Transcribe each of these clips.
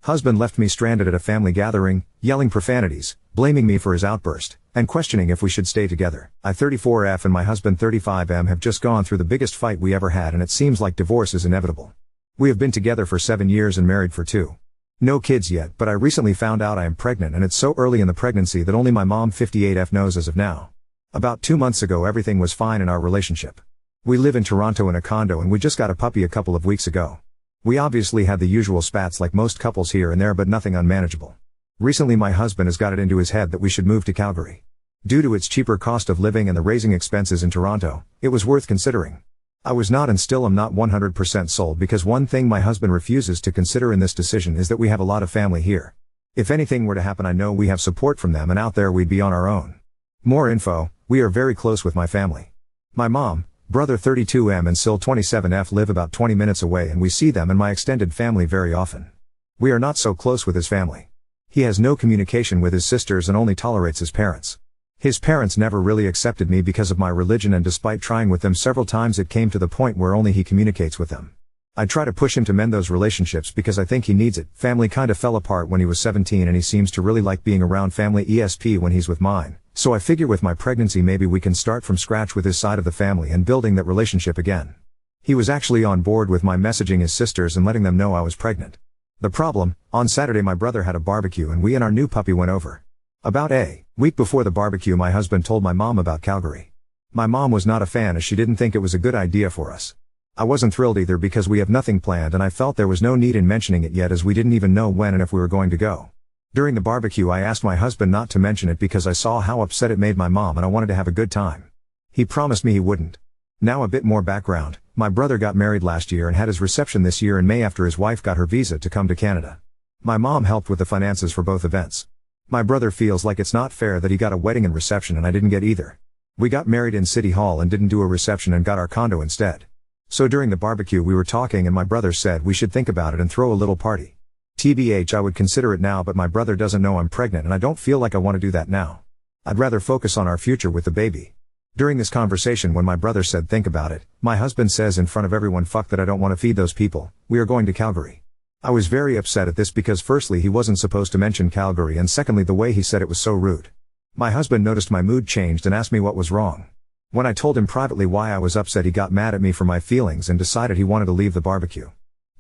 Husband left me stranded at a family gathering, yelling profanities, blaming me for his outburst, and questioning if we should stay together. I 34F and my husband 35M have just gone through the biggest fight we ever had, and it seems like divorce is inevitable. We have been together for 7 years and married for 2. No kids yet, but I recently found out I am pregnant, and it's so early in the pregnancy that only my mom 58F knows as of now. About 2 months ago everything was fine in our relationship. We live in Toronto in a condo and we just got a puppy a couple of weeks ago. We obviously had the usual spats like most couples here and there, but nothing unmanageable. Recently my husband has got it into his head that we should move to Calgary. Due to its cheaper cost of living and the raising expenses in Toronto, it was worth considering. I was not and still am not 100% sold, because one thing my husband refuses to consider in this decision is that we have a lot of family here. If anything were to happen, I know we have support from them, and out there we'd be on our own. More info: we are very close with my family. My mom, brother 32M and Sil 27F live about 20 minutes away, and we see them and my extended family very often. We are not so close with his family. He has no communication with his sisters and only tolerates his parents. His parents never really accepted me because of my religion, and despite trying with them several times it came to the point where only he communicates with them. I try to push him to mend those relationships because I think he needs it. Family kinda fell apart when he was 17 and he seems to really like being around family ESP when he's with mine. So I figure with my pregnancy maybe we can start from scratch with his side of the family and building that relationship again. He was actually on board with my messaging his sisters and letting them know I was pregnant. The problem: on Saturday my brother had a barbecue and we and our new puppy went over. About a week before the barbecue my husband told my mom about Calgary. My mom was not a fan as she didn't think it was a good idea for us. I wasn't thrilled either because we have nothing planned, and I felt there was no need in mentioning it yet as we didn't even know when and if we were going to go. During the barbecue I asked my husband not to mention it because I saw how upset it made my mom and I wanted to have a good time. He promised me he wouldn't. Now a bit more background: my brother got married last year and had his reception this year in May after his wife got her visa to come to Canada. My mom helped with the finances for both events. My brother feels like it's not fair that he got a wedding and reception and I didn't get either. We got married in City Hall and didn't do a reception and got our condo instead. So during the barbecue we were talking and my brother said we should think about it and throw a little party. TBH, I would consider it now, but my brother doesn't know I'm pregnant and I don't feel like I want to do that now. I'd rather focus on our future with the baby. During this conversation when my brother said think about it, my husband says in front of everyone, fuck that, I don't want to feed those people, we are going to Calgary. I was very upset at this because firstly he wasn't supposed to mention Calgary, and secondly the way he said it was so rude. My husband noticed my mood changed and asked me what was wrong. When I told him privately why I was upset, he got mad at me for my feelings and decided he wanted to leave the barbecue.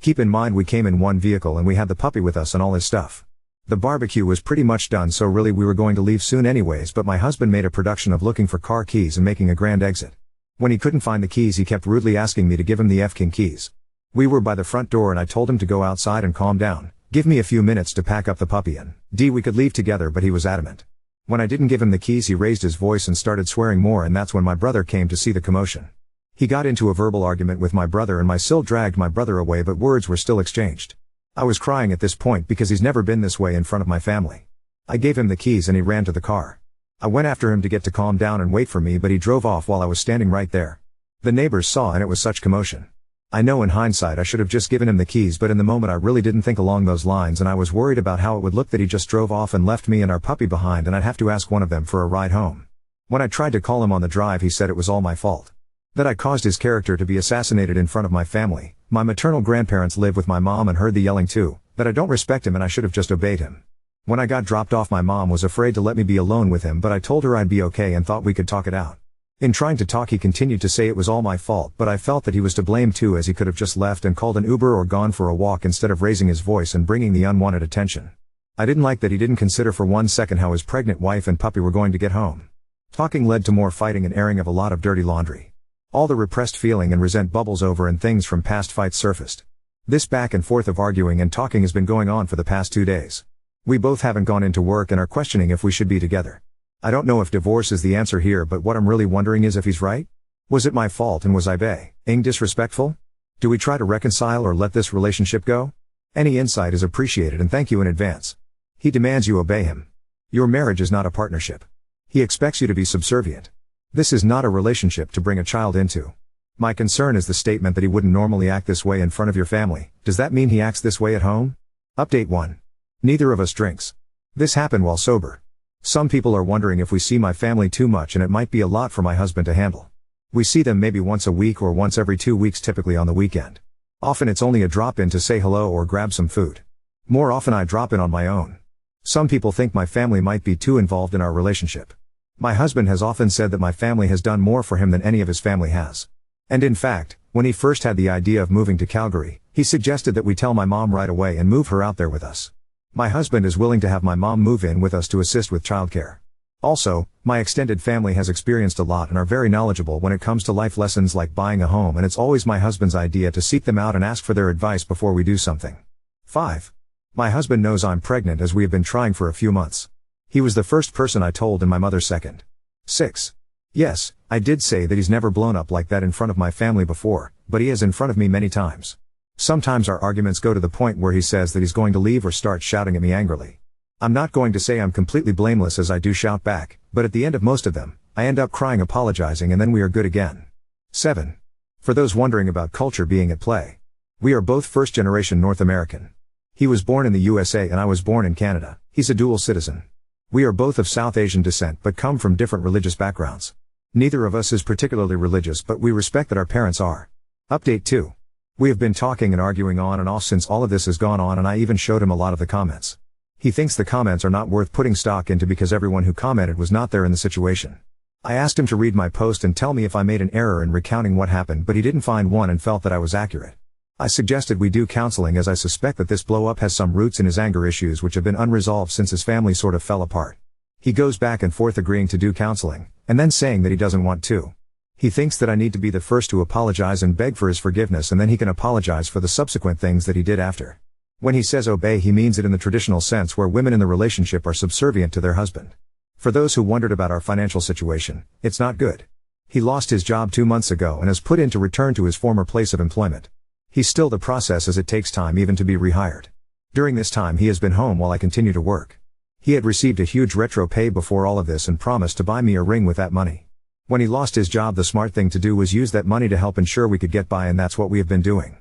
Keep in mind we came in one vehicle and we had the puppy with us and all his stuff. The barbecue was pretty much done, so really we were going to leave soon anyways, but my husband made a production of looking for car keys and making a grand exit. When he couldn't find the keys he kept rudely asking me to give him the F-King keys. We were by the front door and I told him to go outside and calm down, give me a few minutes to pack up the puppy and we could leave together, but he was adamant. When I didn't give him the keys he raised his voice and started swearing more, and that's when my brother came to see the commotion. He got into a verbal argument with my brother and my Sil dragged my brother away, but words were still exchanged. I was crying at this point because he's never been this way in front of my family. I gave him the keys and he ran to the car. I went after him to get to calm down and wait for me, but he drove off while I was standing right there. The neighbors saw and it was such commotion. I know in hindsight I should have just given him the keys, but in the moment I really didn't think along those lines, and I was worried about how it would look that he just drove off and left me and our puppy behind and I'd have to ask one of them for a ride home. When I tried to call him on the drive he said it was all my fault. That I caused his character to be assassinated in front of my family. My maternal grandparents live with my mom and heard the yelling too. That I don't respect him and I should have just obeyed him. When I got dropped off my mom was afraid to let me be alone with him, but I told her I'd be okay and thought we could talk it out. In trying to talk he continued to say it was all my fault, but I felt that he was to blame too, as he could have just left and called an Uber or gone for a walk instead of raising his voice and bringing the unwanted attention. I didn't like that he didn't consider for 1 second how his pregnant wife and puppy were going to get home. Talking led to more fighting and airing of a lot of dirty laundry. All the repressed feeling and resent bubbles over and things from past fights surfaced. This back and forth of arguing and talking has been going on for the past 2 days. We both haven't gone into work and are questioning if we should be together. I don't know if divorce is the answer here, but what I'm really wondering is if he's right? Was it my fault and was I being disrespectful? Do we try to reconcile or let this relationship go? Any insight is appreciated and thank you in advance. He demands you obey him. Your marriage is not a partnership. He expects you to be subservient. This is not a relationship to bring a child into. My concern is the statement that he wouldn't normally act this way in front of your family. Does that mean he acts this way at home? Update 1. Neither of us drinks. This happened while sober. Some people are wondering if we see my family too much, and it might be a lot for my husband to handle. We see them maybe once a week or once every 2 weeks, typically on the weekend. Often it's only a drop-in to say hello or grab some food. More often I drop in on my own. Some people think my family might be too involved in our relationship. My husband has often said that my family has done more for him than any of his family has. And in fact, when he first had the idea of moving to Calgary, he suggested that we tell my mom right away and move her out there with us. My husband is willing to have my mom move in with us to assist with childcare. Also, my extended family has experienced a lot and are very knowledgeable when it comes to life lessons like buying a home, and it's always my husband's idea to seek them out and ask for their advice before we do something. 5. My husband knows I'm pregnant as we have been trying for a few months. He was the first person I told and my mother second. 6. Yes, I did say that he's never blown up like that in front of my family before, but he has in front of me many times. Sometimes our arguments go to the point where he says that he's going to leave or start shouting at me angrily. I'm not going to say I'm completely blameless as I do shout back, but at the end of most of them, I end up crying, apologizing, and then we are good again. 7. For those wondering about culture being at play. We are both first-generation North American. He was born in the USA and I was born in Canada. He's a dual citizen. We are both of South Asian descent but come from different religious backgrounds. Neither of us is particularly religious, but we respect that our parents are. Update 2. We have been talking and arguing on and off since all of this has gone on, and I even showed him a lot of the comments. He thinks the comments are not worth putting stock into because everyone who commented was not there in the situation. I asked him to read my post and tell me if I made an error in recounting what happened, but he didn't find one and felt that I was accurate. I suggested we do counseling as I suspect that this blow up has some roots in his anger issues which have been unresolved since his family sort of fell apart. He goes back and forth agreeing to do counseling, and then saying that he doesn't want to. He thinks that I need to be the first to apologize and beg for his forgiveness, and then he can apologize for the subsequent things that he did after. When he says obey, he means it in the traditional sense where women in the relationship are subservient to their husband. For those who wondered about our financial situation, it's not good. He lost his job 2 months ago and has put in to return to his former place of employment. He's still the process as it takes time even to be rehired. During this time he has been home while I continue to work. He had received a huge retro pay before all of this and promised to buy me a ring with that money. When he lost his job, the smart thing to do was use that money to help ensure we could get by, and that's what we have been doing.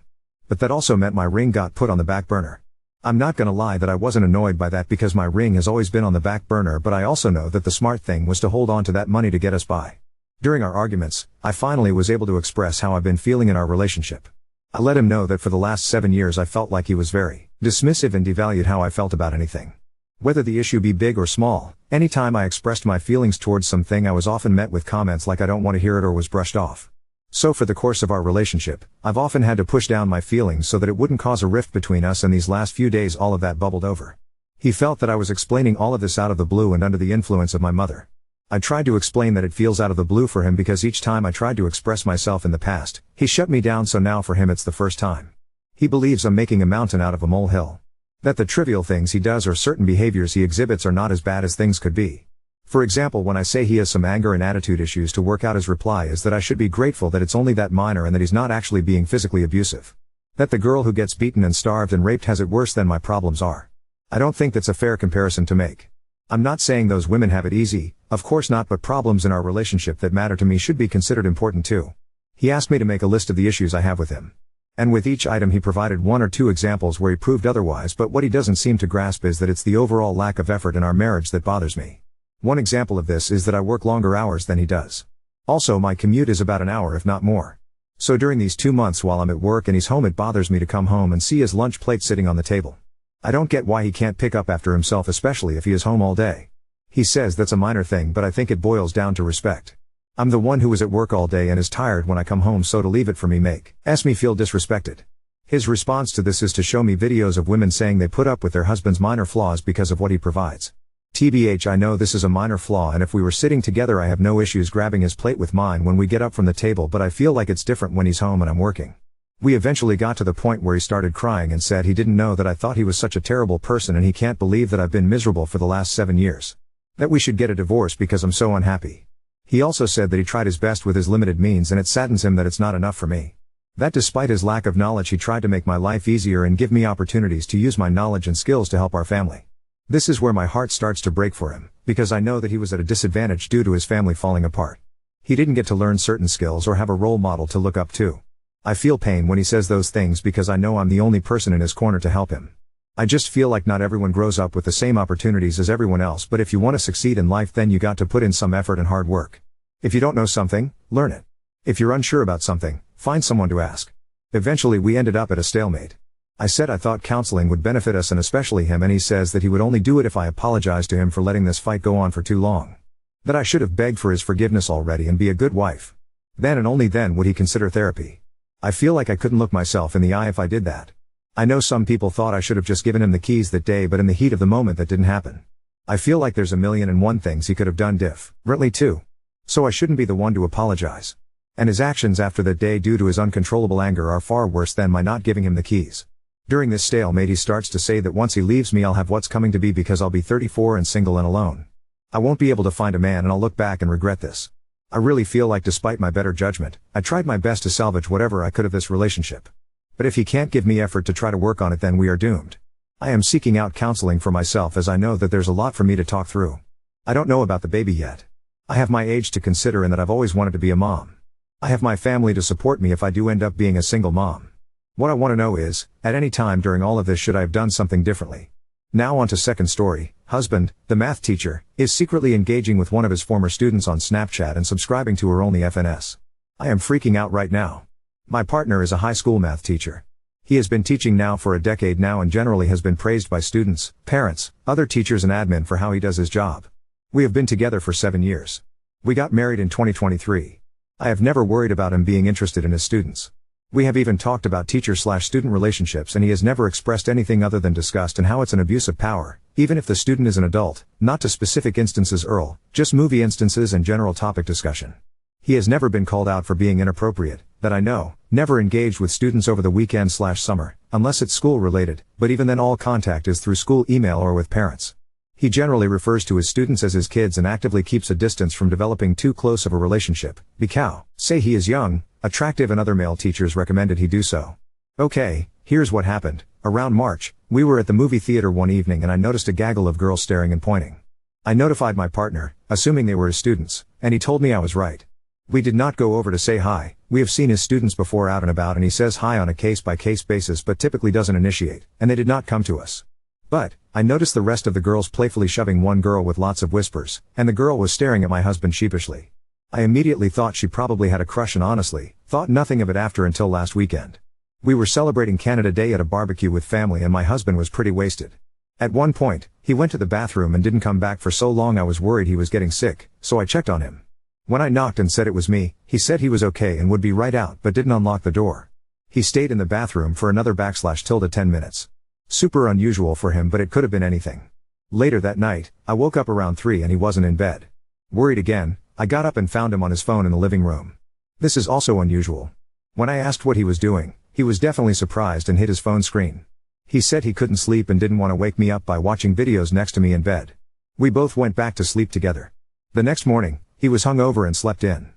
But that also meant my ring got put on the back burner. I'm not gonna lie that I wasn't annoyed by that because my ring has always been on the back burner, but I also know that the smart thing was to hold on to that money to get us by. During our arguments, I finally was able to express how I've been feeling in our relationship. I let him know that for the last 7 years I felt like he was very dismissive and devalued how I felt about anything. Whether the issue be big or small, anytime I expressed my feelings towards something I was often met with comments like I don't want to hear it or was brushed off. So for the course of our relationship, I've often had to push down my feelings so that it wouldn't cause a rift between us, and these last few days all of that bubbled over. He felt that I was explaining all of this out of the blue and under the influence of my mother. I tried to explain that it feels out of the blue for him because each time I tried to express myself in the past, he shut me down, so now for him it's the first time. He believes I'm making a mountain out of a molehill. That the trivial things he does or certain behaviors he exhibits are not as bad as things could be. For example, when I say he has some anger and attitude issues to work out, his reply is that I should be grateful that it's only that minor and that he's not actually being physically abusive. That the girl who gets beaten and starved and raped has it worse than my problems are. I don't think that's a fair comparison to make. I'm not saying those women have it easy, of course not, but problems in our relationship that matter to me should be considered important too. He asked me to make a list of the issues I have with him. And with each item he provided 1 or 2 examples where he proved otherwise, but what he doesn't seem to grasp is that it's the overall lack of effort in our marriage that bothers me. One example of this is that I work longer hours than he does. Also, my commute is about an hour if not more. So during these 2 months while I'm at work and he's home, it bothers me to come home and see his lunch plate sitting on the table. I don't get why he can't pick up after himself, especially if he is home all day. He says that's a minor thing, but I think it boils down to respect. I'm the one who is at work all day and is tired when I come home, so to leave it for me makes me feel disrespected. His response to this is to show me videos of women saying they put up with their husband's minor flaws because of what he provides. TBH, I know this is a minor flaw, and if we were sitting together I have no issues grabbing his plate with mine when we get up from the table, but I feel like it's different when he's home and I'm working. We eventually got to the point where he started crying and said he didn't know that I thought he was such a terrible person and he can't believe that I've been miserable for the last 7 years. That we should get a divorce because I'm so unhappy. He also said that he tried his best with his limited means and it saddens him that it's not enough for me. That despite his lack of knowledge he tried to make my life easier and give me opportunities to use my knowledge and skills to help our family. This is where my heart starts to break for him, because I know that he was at a disadvantage due to his family falling apart. He didn't get to learn certain skills or have a role model to look up to. I feel pain when he says those things because I know I'm the only person in his corner to help him. I just feel like not everyone grows up with the same opportunities as everyone else, but if you want to succeed in life then you got to put in some effort and hard work. If you don't know something, learn it. If you're unsure about something, find someone to ask. Eventually we ended up at a stalemate. I said I thought counseling would benefit us and especially him, and he says that he would only do it if I apologized to him for letting this fight go on for too long. That I should have begged for his forgiveness already and be a good wife. Then and only then would he consider therapy. I feel like I couldn't look myself in the eye if I did that. I know some people thought I should have just given him the keys that day, but in the heat of the moment that didn't happen. I feel like there's 1,000,001 things he could have done differently too. So I shouldn't be the one to apologize. And his actions after that day due to his uncontrollable anger are far worse than my not giving him the keys. During this stalemate he starts to say that once he leaves me I'll have what's coming to be because I'll be 34 and single and alone. I won't be able to find a man and I'll look back and regret this. I really feel like despite my better judgment, I tried my best to salvage whatever I could of this relationship. But if he can't give me effort to try to work on it, then we are doomed. I am seeking out counseling for myself as I know that there's a lot for me to talk through. I don't know about the baby yet. I have my age to consider and that I've always wanted to be a mom. I have my family to support me if I do end up being a single mom. What I want to know is, at any time during all of this should I have done something differently? Now on to second story. Husband, the math teacher, is secretly engaging with one of his former students on Snapchat and subscribing to her only FNS. I am freaking out right now. My partner is a high school math teacher. He has been teaching now for a decade now and generally has been praised by students, parents, other teachers and admin for how he does his job. We have been together for 7 years. We got married in 2023. I have never worried about him being interested in his students. We have even talked about teacher/student relationships and he has never expressed anything other than disgust and how it's an abuse of power, even if the student is an adult, not to specific instances just movie instances and general topic discussion. He has never been called out for being inappropriate, that I know, never engaged with students over the weekend/summer, unless it's school related, but even then all contact is through school email or with parents. He generally refers to his students as his kids and actively keeps a distance from developing too close of a relationship, because say he is young, attractive and other male teachers recommended he do so. Okay, here's what happened. Around March, we were at the movie theater one evening and I noticed a gaggle of girls staring and pointing. I notified my partner, assuming they were his students, and he told me I was right. We did not go over to say hi. We have seen his students before out and about and he says hi on a case-by-case basis but typically doesn't initiate, and they did not come to us. But, I noticed the rest of the girls playfully shoving one girl with lots of whispers, and the girl was staring at my husband sheepishly. I immediately thought she probably had a crush and honestly, thought nothing of it after until last weekend. We were celebrating Canada Day at a barbecue with family and my husband was pretty wasted. At one point, he went to the bathroom and didn't come back for so long I was worried he was getting sick, so I checked on him. When I knocked and said it was me, he said he was okay and would be right out but didn't unlock the door. He stayed in the bathroom for another /10 minutes. Super unusual for him but it could have been anything. Later that night, I woke up around 3 and he wasn't in bed. Worried again, I got up and found him on his phone in the living room. This is also unusual. When I asked what he was doing, he was definitely surprised and hit his phone screen. He said he couldn't sleep and didn't want to wake me up by watching videos next to me in bed. We both went back to sleep together. The next morning, he was hungover and slept in.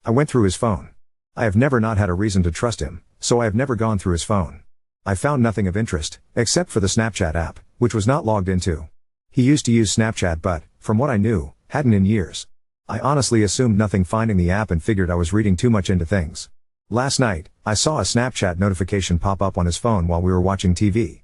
I went through his phone. I have never not had a reason to trust him, so I have never gone through his phone. I found nothing of interest, except for the Snapchat app, which was not logged into. He used to use Snapchat but, from what I knew, hadn't in years. I honestly assumed nothing finding the app and figured I was reading too much into things. Last night, I saw a Snapchat notification pop up on his phone while we were watching TV.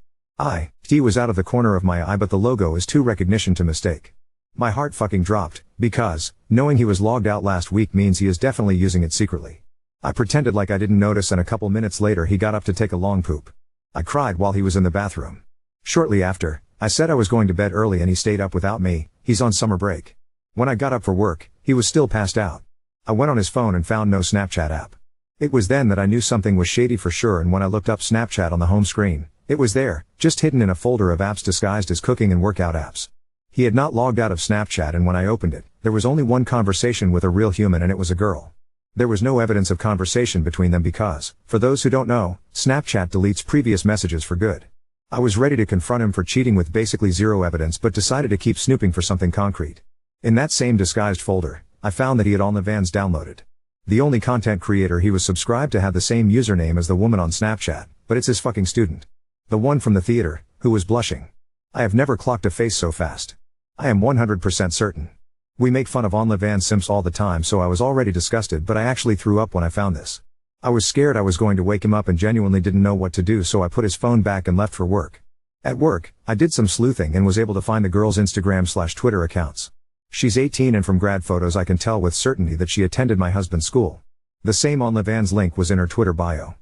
He was out of the corner of my eye but the logo is too recognition to mistake. My heart fucking dropped, because, knowing he was logged out last week means he is definitely using it secretly. I pretended like I didn't notice and a couple minutes later he got up to take a long poop. I cried while he was in the bathroom. Shortly after, I said I was going to bed early and he stayed up without me. He's on summer break. When I got up for work, he was still passed out. I went on his phone and found no Snapchat app. It was then that I knew something was shady for sure, and when I looked up Snapchat on the home screen, it was there, just hidden in a folder of apps disguised as cooking and workout apps. He had not logged out of Snapchat and when I opened it, there was only one conversation with a real human and it was a girl. There was no evidence of conversation between them because, for those who don't know, Snapchat deletes previous messages for good. I was ready to confront him for cheating with basically zero evidence but decided to keep snooping for something concrete. In that same disguised folder, I found that he had all the vans downloaded. The only content creator he was subscribed to had the same username as the woman on Snapchat, but it's his fucking student. The one from the theater, who was blushing. I have never clocked a face so fast. I am 100% certain. We make fun of OnlyFans simps all the time so I was already disgusted but I actually threw up when I found this. I was scared I was going to wake him up and genuinely didn't know what to do so I put his phone back and left for work. At work, I did some sleuthing and was able to find the girl's Instagram/Twitter accounts. She's 18 and from grad photos I can tell with certainty that she attended my husband's school. The same OnlyFans link was in her Twitter bio.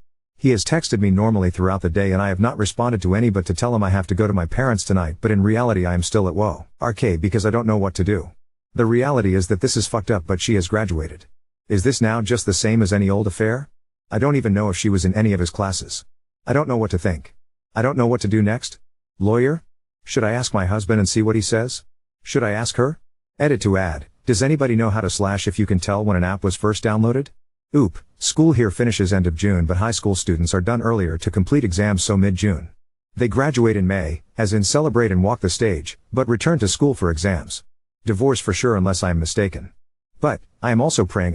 He has texted me normally throughout the day and I have not responded to any but to tell him I have to go to my parents tonight, but in reality I am still at wth.reddit because I don't know what to do. The reality is that this is fucked up, but she has graduated. Is this now just the same as any old affair? I don't even know if she was in any of his classes. I don't know what to think. I don't know what to do next. Lawyer? Should I ask my husband and see what he says? Should I ask her? Edit to add, does anybody know how to / if you can tell when an app was first downloaded? Oop, school here finishes end of June, but high school students are done earlier to complete exams, so mid-June. They graduate in May, as in celebrate and walk the stage, but return to school for exams. Divorce for sure unless I am mistaken. But, I am also praying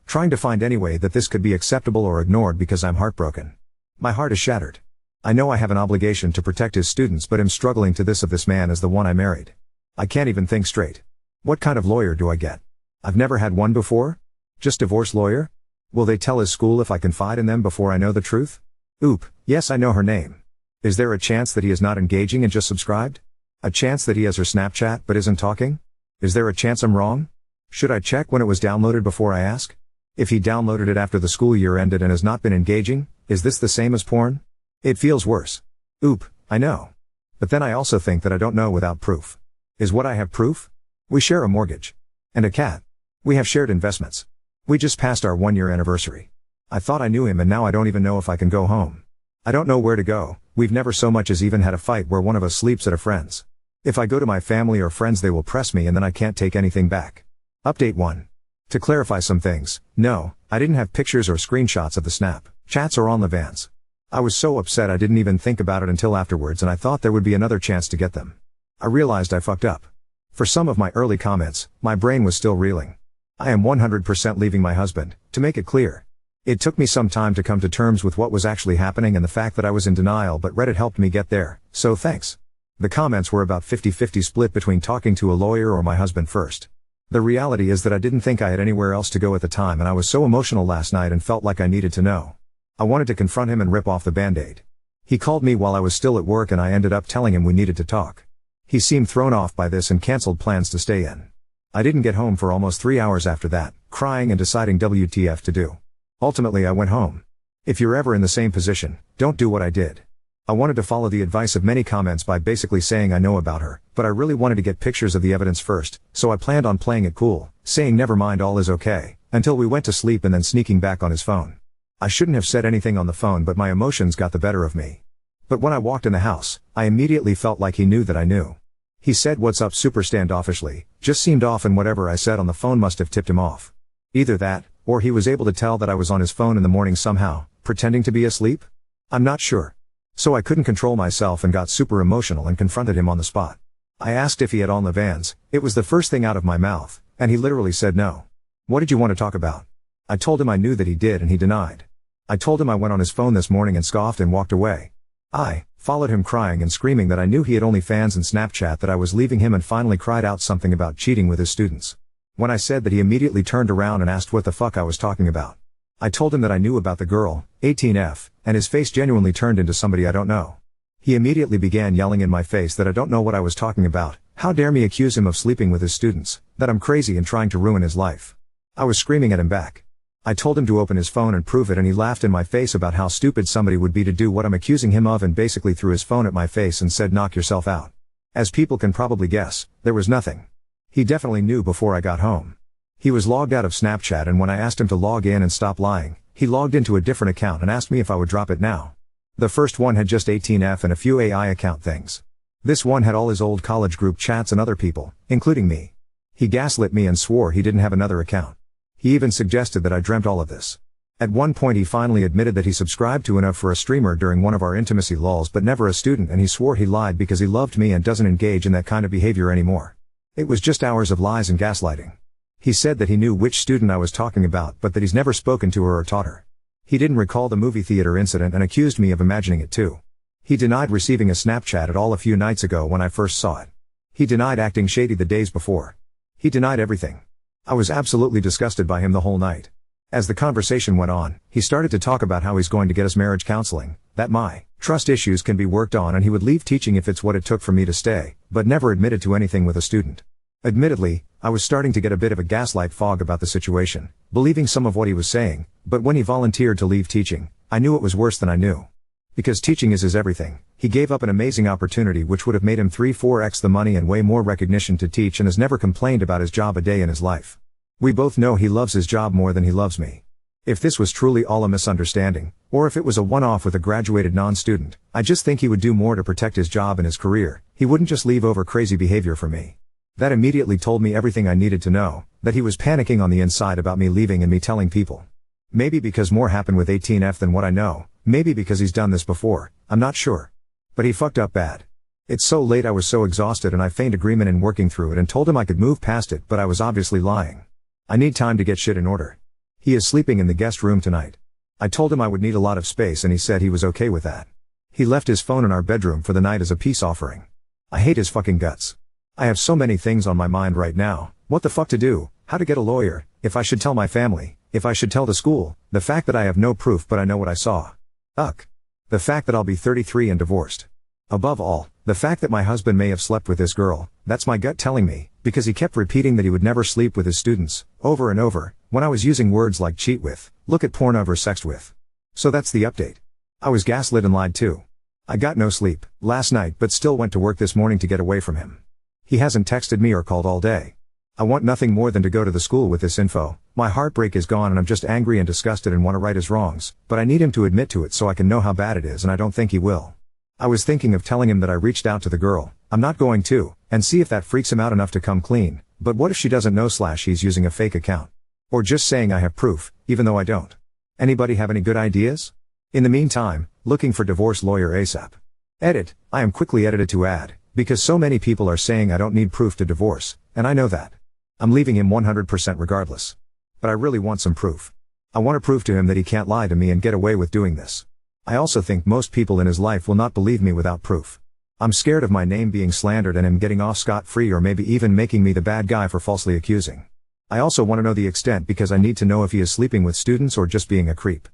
trying to find any way that this could be acceptable or ignored because I'm heartbroken. My heart is shattered. I know I have an obligation to protect his students, but am struggling to this of this man as the one I married. I can't even think straight. What kind of lawyer do I get? I've never had one before? Just divorce lawyer? Will they tell his school if I confide in them before I know the truth? Oop, yes, I know her name. Is there a chance that he is not engaging and just subscribed? A chance that he has her Snapchat but isn't talking? Is there a chance I'm wrong? Should I check when it was downloaded before I ask? If he downloaded it after the school year ended and has not been engaging, is this the same as porn? It feels worse. Oop, I know. But then I also think that I don't know without proof. Is what I have proof? We share a mortgage. And a cat. We have shared investments. We just passed our 1-year anniversary. I thought I knew him and now I don't even know if I can go home. I don't know where to go. We've never so much as even had a fight where one of us sleeps at a friend's. If I go to my family or friends they will press me and then I can't take anything back. Update 1. To clarify some things, no, I didn't have pictures or screenshots of the snap chats or on the vans. I was so upset I didn't even think about it until afterwards and I thought there would be another chance to get them. I realized I fucked up. For some of my early comments, my brain was still reeling. I am 100% leaving my husband, to make it clear. It took me some time to come to terms with what was actually happening and the fact that I was in denial, but Reddit helped me get there, so thanks. The comments were about 50-50 split between talking to a lawyer or my husband first. The reality is that I didn't think I had anywhere else to go at the time and I was so emotional last night and felt like I needed to know. I wanted to confront him and rip off the band-aid. He called me while I was still at work and I ended up telling him we needed to talk. He seemed thrown off by this and canceled plans to stay in. I didn't get home for almost 3 hours after that, crying and deciding WTF to do. Ultimately I went home. If you're ever in the same position, don't do what I did. I wanted to follow the advice of many comments by basically saying I know about her, but I really wanted to get pictures of the evidence first, so I planned on playing it cool, saying never mind, all is okay, until we went to sleep and then sneaking back on his phone. I shouldn't have said anything on the phone, but my emotions got the better of me. But when I walked in the house, I immediately felt like he knew that I knew. He said what's up super standoffishly, just seemed off, and whatever I said on the phone must have tipped him off. Either that, or he was able to tell that I was on his phone in the morning somehow, pretending to be asleep? I'm not sure. So I couldn't control myself and got super emotional and confronted him on the spot. I asked if he had on the vans. It was the first thing out of my mouth, and he literally said no. What did you want to talk about? I told him I knew that he did and he denied. I told him I went on his phone this morning and scoffed and walked away. I followed him crying and screaming that I knew he had OnlyFans and Snapchat, that I was leaving him, and finally cried out something about cheating with his students. When I said that, he immediately turned around and asked what the fuck I was talking about. I told him that I knew about the girl, 18F, and his face genuinely turned into somebody I don't know. He immediately began yelling in my face that I don't know what I was talking about, how dare me accuse him of sleeping with his students, that I'm crazy and trying to ruin his life. I was screaming at him back. I told him to open his phone and prove it, and he laughed in my face about how stupid somebody would be to do what I'm accusing him of, and basically threw his phone at my face and said, knock yourself out. As people can probably guess, there was nothing. He definitely knew before I got home. He was logged out of Snapchat, and when I asked him to log in and stop lying, he logged into a different account and asked me if I would drop it now. The first one had just 18F and a few AI account things. This one had all his old college group chats and other people, including me. He gaslit me and swore he didn't have another account. He even suggested that I dreamt all of this. At one point he finally admitted that he subscribed to enough for a streamer during one of our intimacy lulls, but never a student, and he swore he lied because he loved me and doesn't engage in that kind of behavior anymore. It was just hours of lies and gaslighting. He said that he knew which student I was talking about, but that he's never spoken to her or taught her. He didn't recall the movie theater incident and accused me of imagining it too. He denied receiving a Snapchat at all a few nights ago when I first saw it. He denied acting shady the days before. He denied everything. I was absolutely disgusted by him the whole night. As the conversation went on, he started to talk about how he's going to get us marriage counseling, that my trust issues can be worked on, and he would leave teaching if it's what it took for me to stay, but never admitted to anything with a student. Admittedly, I was starting to get a bit of a gaslight fog about the situation, believing some of what he was saying, but when he volunteered to leave teaching, I knew it was worse than I knew. Because teaching is his everything, he gave up an amazing opportunity which would have made him 3-4x the money and way more recognition to teach, and has never complained about his job a day in his life. We both know he loves his job more than he loves me. If this was truly all a misunderstanding, or if it was a one-off with a graduated non-student, I just think he would do more to protect his job and his career. He wouldn't just leave over crazy behavior for me. That immediately told me everything I needed to know, that he was panicking on the inside about me leaving and me telling people. Maybe because more happened with 18F than what I know, maybe because he's done this before, I'm not sure. But he fucked up bad. It's so late, I was so exhausted, and I feigned agreement in working through it and told him I could move past it, but I was obviously lying. I need time to get shit in order. He is sleeping in the guest room tonight. I told him I would need a lot of space and he said he was okay with that. He left his phone in our bedroom for the night as a peace offering. I hate his fucking guts. I have so many things on my mind right now, what the fuck to do, how to get a lawyer, if I should tell my family, if I should tell the school, the fact that I have no proof but I know what I saw. The fact that I'll be 33 and divorced. Above all, the fact that my husband may have slept with this girl, that's my gut telling me, because he kept repeating that he would never sleep with his students, over and over, when I was using words like cheat with, look at porn of, or sext with. So that's the update. I was gaslit and lied too. I got no sleep last night but still went to work this morning to get away from him. He hasn't texted me or called all day. I want nothing more than to go to the school with this info. My heartbreak is gone and I'm just angry and disgusted and want to right his wrongs, but I need him to admit to it so I can know how bad it is, and I don't think he will. I was thinking of telling him that I reached out to the girl, I'm not going to, and see if that freaks him out enough to come clean, but what if she doesn't know / he's using a fake account? Or just saying I have proof, even though I don't. Anybody have any good ideas? In the meantime, looking for divorce lawyer ASAP. Edit, I am quickly edited to add, because so many people are saying I don't need proof to divorce, and I know that. I'm leaving him 100% regardless. But I really want some proof. I want to prove to him that he can't lie to me and get away with doing this. I also think most people in his life will not believe me without proof. I'm scared of my name being slandered and him getting off scot-free, or maybe even making me the bad guy for falsely accusing. I also want to know the extent because I need to know if he is sleeping with students or just being a creep.